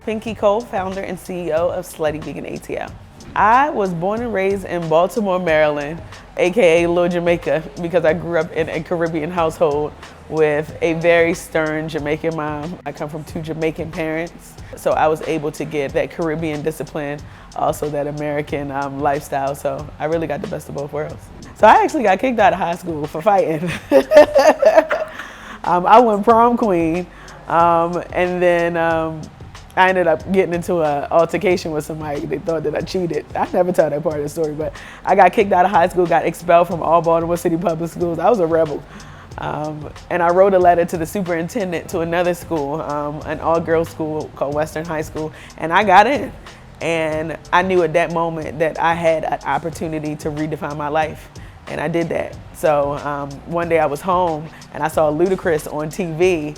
Pinky Cole, founder and CEO of Slutty Vegan ATL. I was born and raised in Baltimore, Maryland, aka Little Jamaica, because I grew up in a Caribbean household with a very stern Jamaican mom. I come from two Jamaican parents, so I was able to get that Caribbean discipline, also that American lifestyle, so I really got the best of both worlds. So I actually got kicked out of high school for fighting. I won prom queen, and then I ended up getting into an altercation with somebody. They thought that I cheated. I never tell that part of the story, but I got kicked out of high school, got expelled from all Baltimore City public schools. I was a rebel. And I wrote a letter to the superintendent to another school, an all-girls school called Western High School, and I got in. And I knew at that moment that I had an opportunity to redefine my life, and I did that. So one day I was home and I saw Ludacris on TV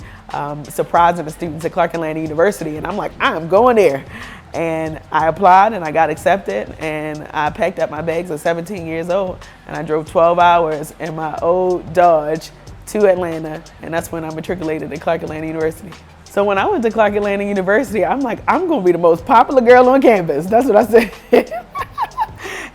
surprising the students at Clark Atlanta University, and I'm like, I'm going there. And I applied and I got accepted, and I packed up my bags at 17 years old and I drove 12 hours in my old Dodge to Atlanta, and that's when I matriculated at Clark Atlanta University. So when I went to Clark Atlanta University, I'm like, I'm gonna be the most popular girl on campus. That's what I said.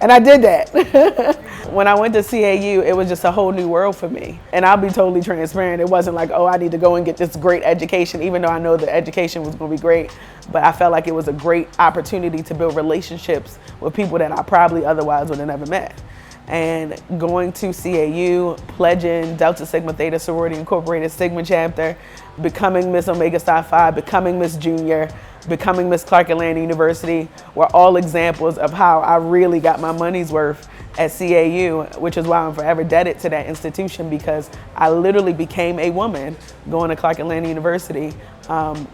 And I did that. When I went to CAU, it was just a whole new world for me. And I'll be totally transparent. It wasn't like, oh, I need to go and get this great education, even though I know the education was gonna be great. But I felt like it was a great opportunity to build relationships with people that I probably otherwise would have never met. And going to CAU, pledging Delta Sigma Theta Sorority Incorporated Sigma chapter, becoming Miss Omega Psi Phi, becoming Miss Junior, becoming Miss Clark Atlanta University were all examples of how I really got my money's worth at CAU, which is why I'm forever indebted to that institution, because I literally became a woman going to Clark Atlanta University.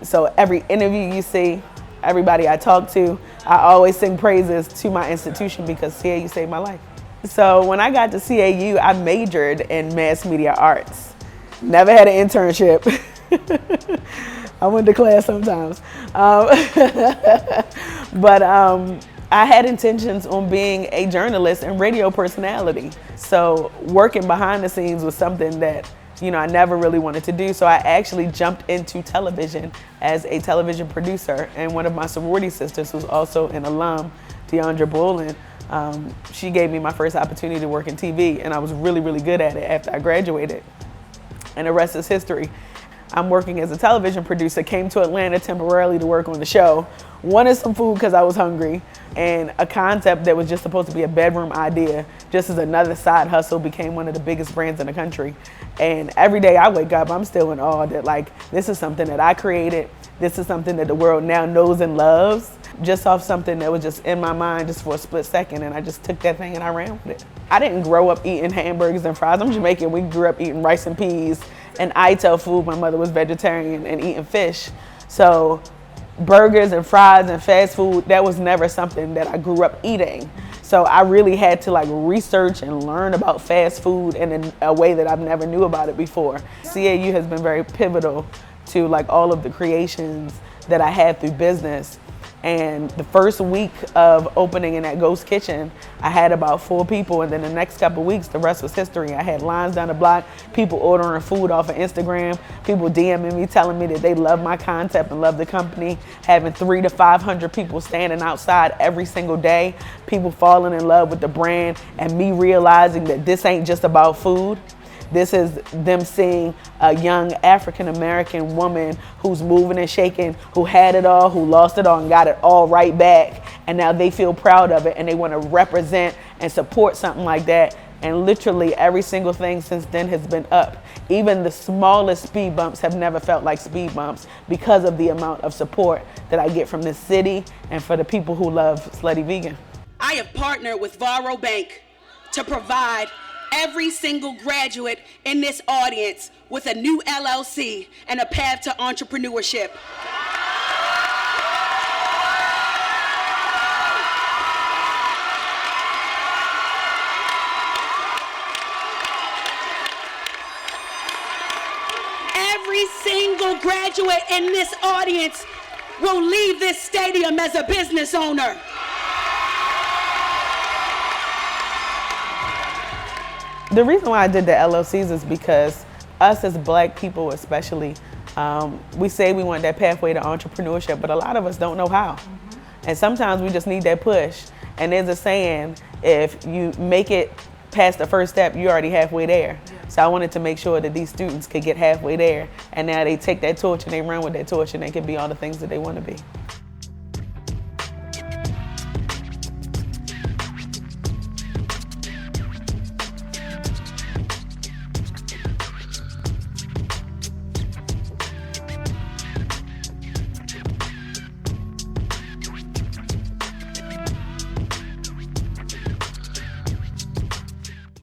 So every interview you see, everybody I talk to, I always sing praises to my institution because CAU saved my life. So when I got to CAU, I majored in mass media arts. Never had an internship. I went to class sometimes. But I had intentions on being a journalist and radio personality. So working behind the scenes was something that, you know, I never really wanted to do. So I actually jumped into television as a television producer. And one of my sorority sisters, who's also an alum, Deandra Bolin, she gave me my first opportunity to work in TV, and I was really, really good at it after I graduated. And the rest is history. I'm working as a television producer, came to Atlanta temporarily to work on the show, wanted some food because I was hungry, and a concept that was just supposed to be a bedroom idea, just as another side hustle, became one of the biggest brands in the country. And every day I wake up, I'm still in awe that, like, this is something that I created. This is something that the world now knows and loves, just off something that was just in my mind just for a split second, and I just took that thing and I ran with it. I didn't grow up eating hamburgers and fries. I'm Jamaican. We grew up eating rice and peas and ITEL food. My mother was vegetarian and eating fish. So burgers and fries and fast food, that was never something that I grew up eating. So I really had to like research and learn about fast food in a way that I've never knew about it before. CAU has been very pivotal to like all of the creations that I had through business. And the first week of opening in that ghost kitchen, I had about 4 people, and then the next couple of weeks, the rest was history. I had lines down the block, people ordering food off of Instagram, people DMing me, telling me that they love my concept and love the company, having 300 to 500 people standing outside every single day, people falling in love with the brand, and me realizing that this ain't just about food. This is them seeing a young African-American woman who's moving and shaking, who had it all, who lost it all and got it all right back. And now they feel proud of it and they want to represent and support something like that. And literally every single thing since then has been up. Even the smallest speed bumps have never felt like speed bumps because of the amount of support that I get from this city and for the people who love Slutty Vegan. I have partnered with Varo Bank to provide every single graduate in this audience with a new LLC and a path to entrepreneurship. Every single graduate in this audience will leave this stadium as a business owner. The reason why I did the LLCs is because us as Black people especially We say we want that pathway to entrepreneurship, but a lot of us don't know how. And sometimes we just need that push. And there's a saying, if you make it past the first step, you're already halfway there. So I wanted to make sure that these students could get halfway there, and now they take that torch and they run with that torch and they can be all the things that they want to be.